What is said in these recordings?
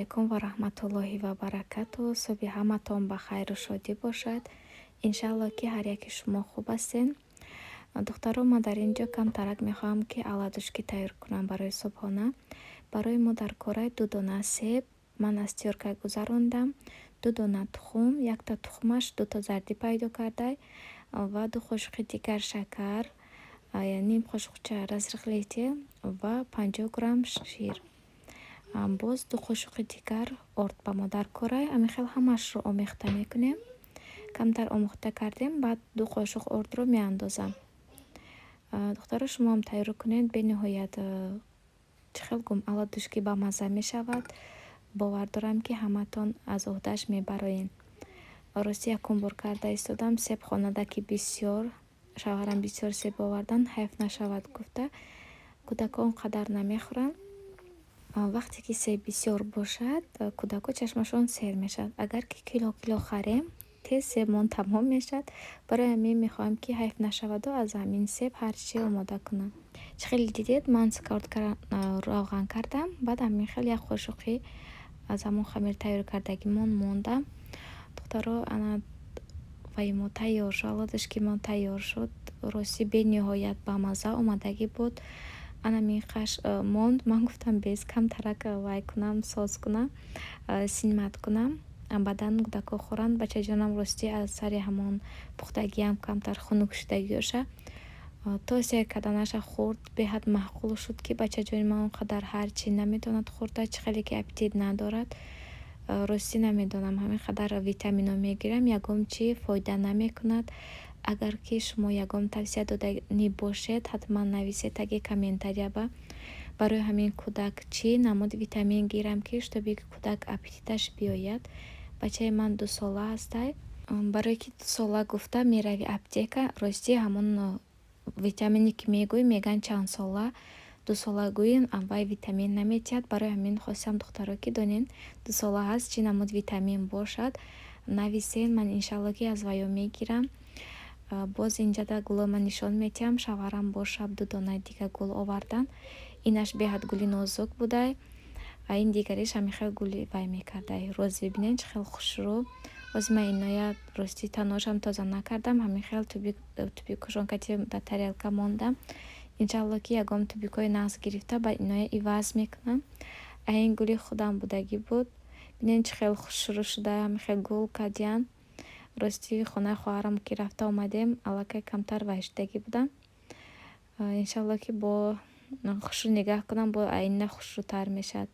алайкум ва раҳматуллоҳи ва баракату. Субҳи ҳаматон ба хайру шодӣ бошад. Иншалло ки ҳар яки шумо хуб ҳастен. Духтаро, ман дар ин ҷо камтарак мехоҳам ки аладушкӣ тайёр кунам барои субҳона. Барои мо дар корай 2 дона себ ман аз тёрка гузарондам, 2 дона тухм, якта тухмаш 2 та зардӣ пайдо кардай ва 2 қошуқи дигар шакар, ним қошуқча разрихлите ва 50 грамм шир. Боз 2 қошуқи дигар орд ба мо дар корай амихел ҳамашро омехта мекунем. Камтар омехта кардем, баъд 2 қошуқ ордро меандозам. Духтаро, шумоам тайёр кунед, бениҳоят чӣ хел гум аладушкӣ ба мазза мешавад. Бовар дорам ки ҳаматон аз уҳдаш мебароед. Рости якум бор карда истодам, себ хонадаки бисёр, шавҳарам бисёр себ овардан, ҳайф нашавад гуфта. Кӯдакон он қадар намехӯранд. Вақте ки себ бисёр бошад, кӯдако чашмашон сер мешавад. Агар ки кило харем, тез себмон тамом мешавад. Барои ҳамин мехоҳам ки ҳайф нашаваду аз ҳамин себ ҳар чӣ омода кунам. Чӣ хел дидед, ман сковородка равған кардам, баъд ҳамин хел як қошуқи аз ҳамон хамир тайёр кардагимон мондам. Духтаро, ана вай мо тайёр шуд, аладушкимон тайёр шуд. Рости бениҳоят бамазза омадагӣ буд. Ана мин қаш монд, ман гуфтам без камтарак вай кунам, соус кунам, синмат кунам. Баъдан кӯдако хӯранд. Бачаҷонам рости аз сари ҳамон пухтагиам камтар хунук шудагиёша тосе каданаша хӯрд, беҳад маъқул шуд ки бачаҷони ман он қадар ҳарчӣ наметавонад хӯрда, чӣ хеле ки аппетит надорад. Рости намедонам ҳамин қадар витамино мегирам, ягон чӣ фоида намекунад. Агар ки шумо ягон тавсия додани бошед, ҳатман нависед таги комментария ба. Барои ҳамин кӯдак чӣ намуди витамин гирам ки штоби кӯдак аппетиташ биёяд. Бачаи ман 2 сола ҳастай. Барое ки 2 сола гуфта мерави аптека, рости ҳамон витамине ки мегӯй меган чанд сола, 2 сола гӯин вай витамин наметиҳад. Барои ҳамин хостам духтаро ки донен 2 сола ҳаст, чӣ намуд витамин бошад нависен. Ман иншалло ки аз ваё мегирам. Боз инҷада гулома нишон метиҳам. Шавҳарам бо шаб 2 донаи дига гул овардан. Инаш беҳад гули нозук будай, ин дигариш ҳамихел гули вай мекардай. Роз бибинед чӣ хел хушрӯ. Оз ман иноя рости таношам тоза накардам, ҳамихел туби кушонкати дар тарелка мондам. Иншалло ки ягон тубикои нағз гирифта ба иноя иваз мекунам. Ин гули худам будагӣ буд. бинед чӣ хел хушрӯ шуда, ҳамихел гул кардиян. Рости хонаи хоҳарам ки рафта омадем, аллакай камтар вай шудагӣ будам. Иншалло ки бо хушрӯ niгаҳ кунам, бо айна хушрӯтар мешавад.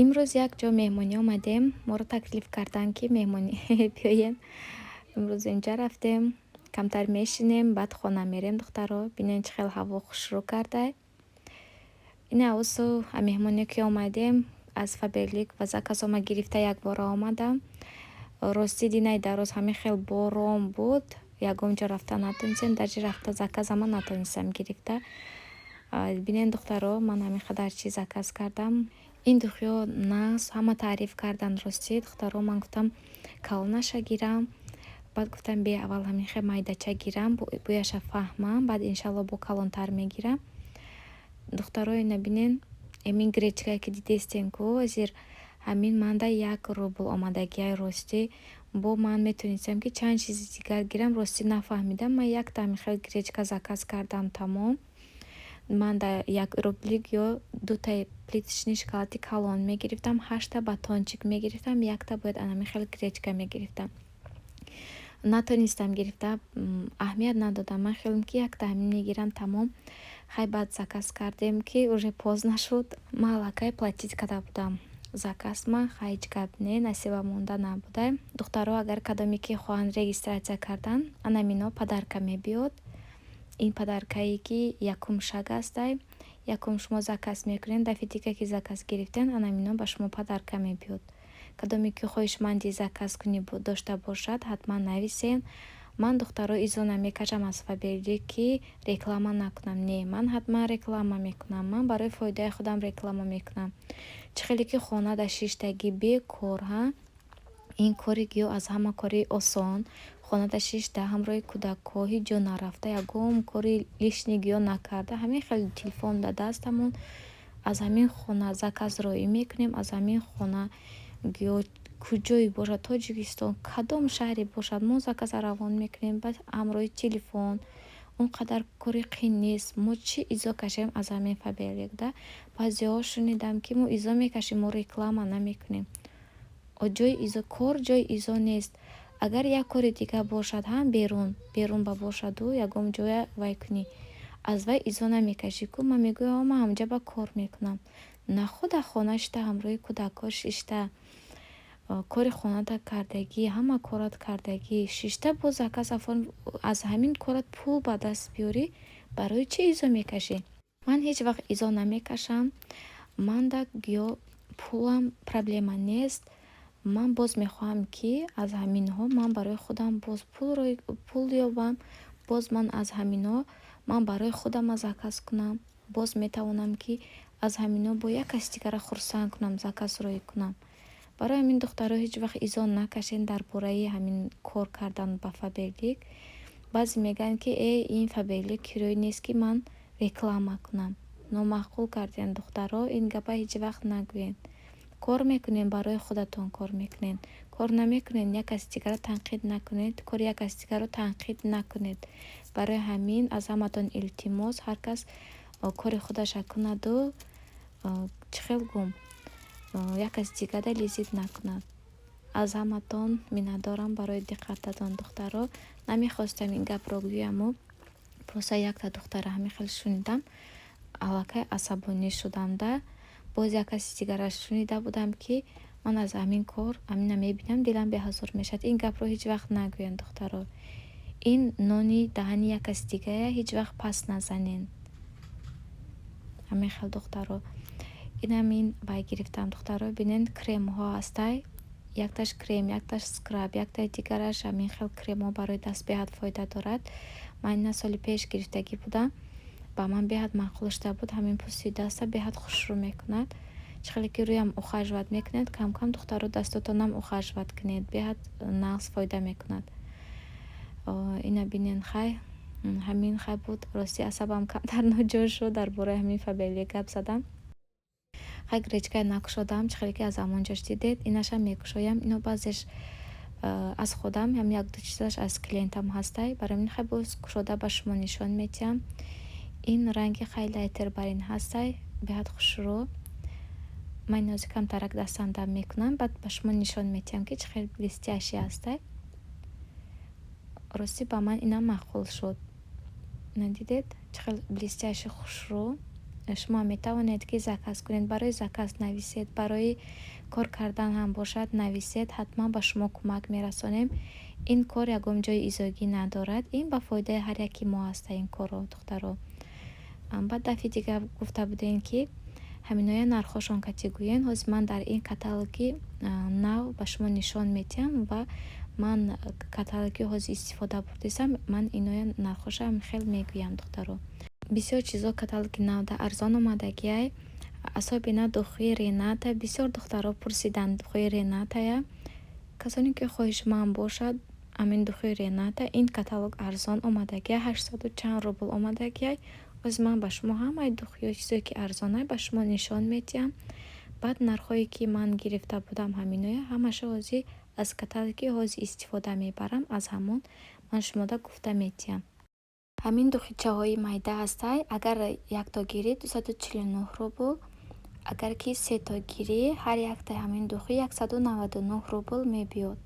Имрӯз як ҷо меҳмонӣ омадем, моро таклиф кардан ки меҳмонӣ биёем. Имрӯз инҷа рафтем, камтар мешинем, баъд хона мерем. Духтаро, бинед чӣ хел ҳаво хушрӯ кардай. Ина усу меҳмонӣ ки омадем, аз Фаберлик ва заказома гирифта якбора омадам. Рости динаи дароз ҳамихел борон буд, ягон ҷо рафта натонистем, дар ҷо рафта заказама натонистам гирифта. Бинед духтаро, ман ҳамин қадар чиз заказ кардам. Ин духё нағз ҳама таъриф кардан. Рости духтаро, ман гуфтам калонаша гирам, баъд гуфтам бе аввал ҳамихел майдача гирам, бӯяша фаҳмам, баъд иншалло бо калонтар мегирам. Духтаро, ина бинед, эмин гречкае ки дидестем ку азир ҳамин манда 1 рубл омадагиай. Рости бо ман метонистам ки чанд чизи дигар гирам, рости нафаҳмидам. Ман якта ҳамихел гречка заказ кардам, тамом. Ман дар 1 рублик ё 2 та плиточни шоколади калон мегирифтам, 8 та батончик мегирифтам, якта бояд ҳамихел гречка мегирифтам. Натонистам гирифта, аҳамият надодам. Ман хелом ки якта ҳамин мегирам, тамом. Хай баъд заказ кардем ки уже позна шуд. Ман аллакай платит карда будам заказма, ҳеҷ гап не, насиба монда набудай. Духтаро, агар кадоме ки хоҳанд регистратсия кардан, анамино падарка мебиёд. Ин падаркае ки якум шаг ҳастай. Якум шумо заказ мекунед, дафъи дига ки заказ гирифтен, анамино ба шумо падарка мебиёд. Кадоме ки хоҳишманди заказ кунӣ дошта бошад, ҳатман нависен. Ман духтаро изо намекашам аз Фаберлик ки реклама накунам. Не, ман ҳатман реклама мекунам. Ман барои фоидаи худам реклама мекунам. Чӣ хеле ки хона дар шиштагӣ бекор, ин кори гиё аз ҳама кори осон. Хона дар шишта ҳамроҳи кӯдакҳо ҳеҷ ҷо нарафта, ягон кори лишни гиё накарда, ҳамин хел телефон дар дастамон аз ҳамин хона заказ роӣ мекунем, аз ҳамин хона ё куҷое бошад, Тоҷикистон кадом шаҳре бошад, мо заказа равон мекунем ба ҳамроҳи телефон. Он қадар кори қин нест. Мо чӣ изо кашем аз ҳамин фабелик да. Баъзеҳо шунидам ки мо изо мекашем, мо реклама намекунем. ҷои изо кор ҷои изо нест. Агар як кори дига бошад ҳам берун ба бошаду ягон ҷоя вай кунӣ, аз вай изо намекашӣ ку. Ман мегӯям ман ҳамҷа ба кор мекунам. На худа хона шита ҳамроҳи кӯдакҳо шишта, кори хонада кардагӣ, ҳама корат кардагӣ, шишта бо заказ аз ҳамин корат пул ба даст биёрӣ, барои чӣ изо мекашӣ? Ман ҳеҷ вақт изо намекашам. Манда ё пулам проблема нест. Ман боз мехоҳам ки аз ҳаминҳо ман барои худам боз пул ёбам. Боз ман аз ҳаминҳо ман барои худам заказ кунам. Боз метавонам ки аз ҳаминҳо бо як каси дигара хурсанд кунам, заказ роӣ кунам. Барои ҳамин духтаро ҳеҷ вақт изо накашен дар бораи ҳамин кор кардан ба фабелик. Баъзе мегӯянд ки ин фабелик кирои нест ки ман реклама кунам. Номаъқул кардем духтаро, ин гапа ҳеҷ вақт нагӯед. Кор мекунем, барои худатон кор мекунед. Кор намекунед, як каси дигарро танқид накунед. Кори як каси дигарро танқид накунед. Барои ҳамин аз ҳаматон илтимос, ҳар кас кори худаша кунаду чихел гум як каси дигада лизит накунад. Аз ҳаматон миннатдорам барои диққататон духтаро. Намехостам ин гапро гӯяму просто якта духтара ҳамихел шунидам, аллакай асабонӣ шудамда. Боз як каси дигара шунида будам ки ман аз ҳамин кор ҳамина мебинам, дилам беҳазор мешад. Ин гапро ҳеҷ вақт нагӯянд духтаро. Ин нони таҳани як каси дигая, ҳеҷ вақт пас назанен. ҳамихел духтаро. Инамин вай гирифтам духтаро. Бинен кремҳо ҳастай. Якташ крем, якташ скраб, яктаи дигараш ҳамихел кремҳо барои даст беҳад фоида дорад. Ман ина соли пеш гирифтагӣ будам. Ба ман беҳад маъқул шуда буд. Ҳамин пӯсти даста беҳад хушрӯ мекунад. Чихеле ки рӯям ухажват мекунед, камкам духтаро дастотонам ухажват кунед. Беҳад нағз фоида мекунад. Ина бинен хай. Ҳамин хай буд. Рости асабам камтар ноҷой шуд дар бораи ҳамин фабелик гап задам. Хай гречкаи накушодам, чихеле ки аз ҳамонҷош дидед, инашам мекушоям. Ино баъзеш аз худам, ҳам як-ду чизаш аз клиентам ҳастай. Барои ин хай боз кушода ба шумо нишон медиҳам. Ин ранги хай лайтербарин ҳастай, беҳад хушрӯ. Ман нози камтарак дастам дам мекунам, баъд ба шумо нишон медиҳам ки чӣ хел блестящий ҳастай. Рости ба ман ина маъқул шуд. Ина дидед чӣ хел блестящий хушрӯ. Шумо метавонед ки заказ кунед. Барои заказ нависед, барои кор кардан ҳам бошад нависед, ҳатман ба шумо кӯмак мерасонем. Ин кор ягон ҷои изогӣ надорад. Ин ба фоидаи ҳар яки мо аста ин корро духтаро. Баъд дафъи дигар гуфта будем ки ҳаминоя нархошон категӯен. Ҳозир ман дар ин каталоги нав ба шумо нишон медиҳам ва ман каталоги ҳозир истифода бурдисам, ман иноя нархоша хел мегӯям духтаро. Бисёр чизо каталоги навда арзон омадагиай. Асобина духои Рената. Бисёр духтаро пурсидан духои Ренатая. Касоне ки хоҳишманд бошад, амин духои Рената, ин каталог арзон омадагиай, 800 чанд рубл омадагиай. Оз ман ба шумо ҳамаи духои чизое ки арзонай ба шумо нишон медиҳам. Баъд нархое ки ман гирифта будам ҳаминоя, ҳамаша ҳозир аз каталоги ҳозир истифода мебарам. Аз ҳамон ман шумода гуфта медиҳам. ҳамин духичаҳои майда ҳастай. Агар якто гирӣ 249 рубл, агар ки сето гирӣ ҳар яктаи ҳамин духи 199 рубл мебиёд.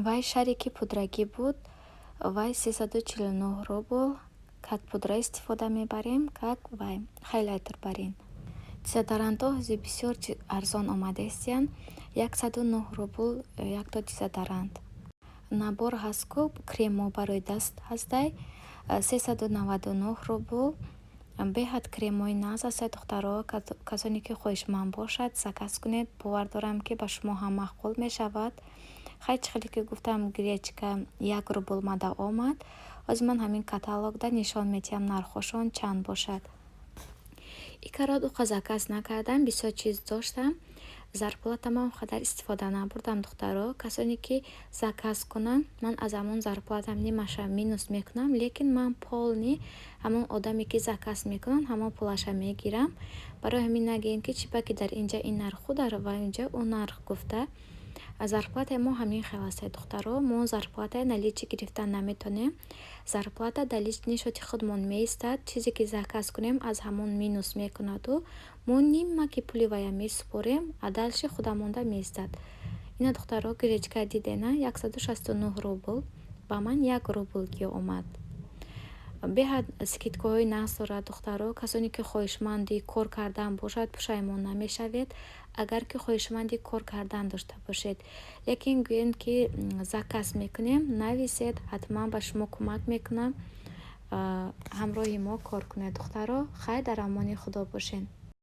Вай шаре ки пудрагӣ буд, вай 349 рубл. Как пудра истифода мебарем, как вай хайлайтер барин. Дезодорантҳо ҳозир бисёр арзон омадаистиянд. 109 рубл якто дезодорант. Набор ҳаст ку кремо барои даст ҳастай. 399 рубл. Беҳад кремои нағз ҳастай духтаро. Касоне ки хоҳишманд бошад, заказ кунед. Бовар дорам ки ба шумо ҳам маъқул мешавад. Хай чихеле ки гуфтам гречка 1 рубл мада омад. ҳозир ман ҳамин каталогда нишон медиҳам нархошон чанд бошад. Икаро дуқа заказ накардам, бисёр чиз доштам. зарплатама онқадар истифода набурдам духтаро. Касоне ки заказ кунанд, ман аз ҳамон зарплатам нимаша минус мекунам, лекин ман полни ҳамон одаме ки заказ мекунанд ҳамон пулаша мегирам. Барои ҳамин нагӯем ки чипа ки дар инҷа ин нарху дар ва инҷа он нарх гуфта. Зарплатаи мо ҳамин хел аст духтаро. Мо зарплатаи наличӣ гирифтан наметонем. Зарплата дар нишоти худмон меистад. Чизе ки заказ кунем аз ҳамон минус мекунаду мо нима ки пули вая месупорем, а дальше худамонда меистад. Ина духтаро гречка дидена 169 рубл ба ман 1 рубл гиё омад. беҳад скидкаҳои нағз дорад духтаро. Касоне ки хоҳишманди кор кардан бошад пушаймон намешавед агар ки хоҳишманди кор кардан дошта бошед. Лекин гӯянд ки заказ мекунем, нависед, ҳатман ба шумо кӯмак мекунам. ҳамроҳи мо кор кунед духтаро. Хайр, дар амони худо бошед.